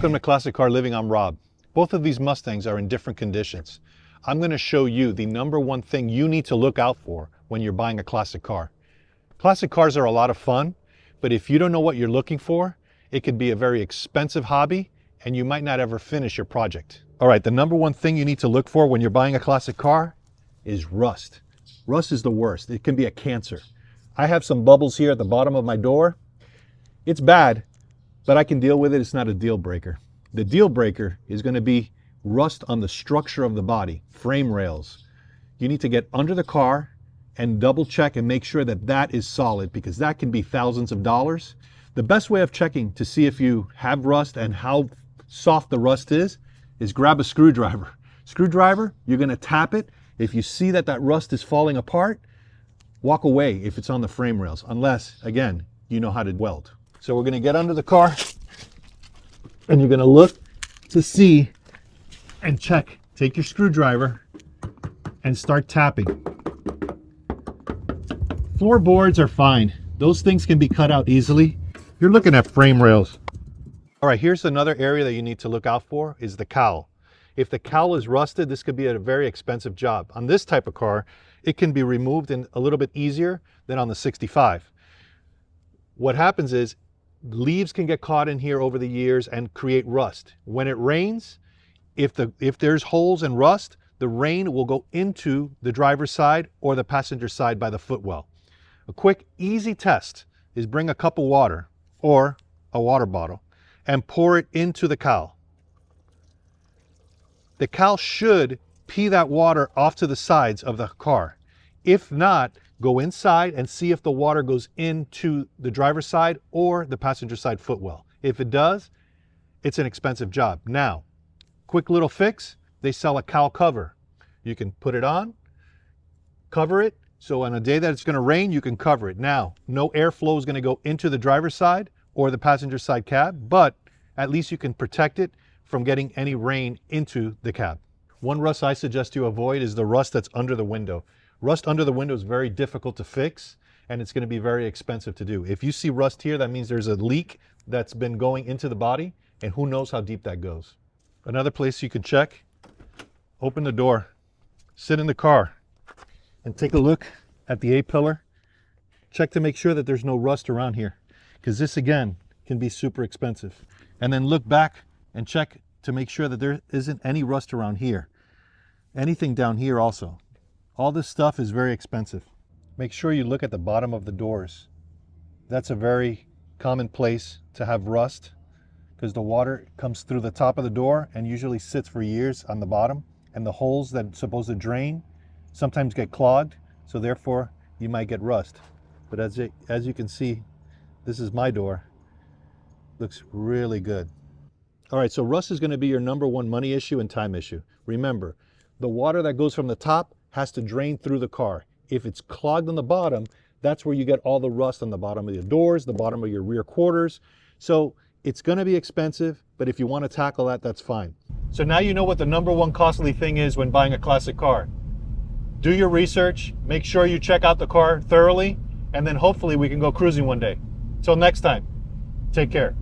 Welcome to Classic Car Living. I'm Rob. Both of these Mustangs are in different conditions. I'm going to show you the #1 thing you need to look out for when you're buying a classic car. Classic cars are a lot of fun, but if you don't know what you're looking for, it could be a very expensive hobby and you might not ever finish your project. All right, the #1 thing you need to look for when you're buying a classic car is rust. Rust is the worst. It can be a cancer. I have some bubbles here at the bottom of my door. It's bad, but I can deal with it. It's not a deal breaker. The deal breaker is going to be rust on the structure of the body, frame rails. You need to get under the car and double check and make sure that that is solid, because that can be thousands of dollars. The best way of checking to see if you have rust and how soft the rust is grab a screwdriver. Screwdriver, you're going to tap it. If you see that that rust is falling apart, walk away if it's on the frame rails, unless, again, you know how to weld. So we're going to get under the car and you're going to look to see and check. Take your screwdriver and start tapping. Floorboards are fine. Those things can be cut out easily. You're looking at frame rails. All right, here's another area that you need to look out for is the cowl. If the cowl is rusted, this could be a very expensive job. On this type of car, it can be removed in a little bit easier than on the 65. What happens is leaves can get caught in here over the years and create rust. When it rains, if there's holes and rust, the rain will go into the driver's side or the passenger side by the footwell. A quick, easy test is bring a cup of water or a water bottle and pour it into the cowl. The cowl should pee that water off to the sides of the car. If not, go inside and see if the water goes into the driver's side or the passenger side footwell. If it does, it's an expensive job. Now, quick little fix, they sell a cowl cover. You can put it on, cover it, so on a day that it's going to rain, you can cover it. Now, no airflow is going to go into the driver's side or the passenger side cab, but at least you can protect it from getting any rain into the cab. One rust I suggest you avoid is the rust that's under the window. Rust under the window is very difficult to fix and it's going to be very expensive to do. If you see rust here, that means there's a leak that's been going into the body and who knows how deep that goes. Another place you can check, open the door, sit in the car and take a look at the A-pillar. Check to make sure that there's no rust around here, because this again can be super expensive. And then look back and check to make sure that there isn't any rust around here. Anything down here also. All this stuff is very expensive. Make sure you look at the bottom of the doors. That's a very common place to have rust, because the water comes through the top of the door and usually sits for years on the bottom, and the holes that it's supposed to drain sometimes get clogged, so therefore you might get rust. But as you can see, this is my door. Looks really good. All right, so rust is going to be your #1 money issue and time issue. Remember, the water that goes from the top has to drain through the car. If it's clogged on the bottom, that's where you get all the rust on the bottom of your doors, the bottom of your rear quarters. So it's going to be expensive, but if you want to tackle that, that's fine. So now you know what the #1 costly thing is when buying a classic car. Do your research, make sure you check out the car thoroughly, and then hopefully we can go cruising one day. Till next time, take care.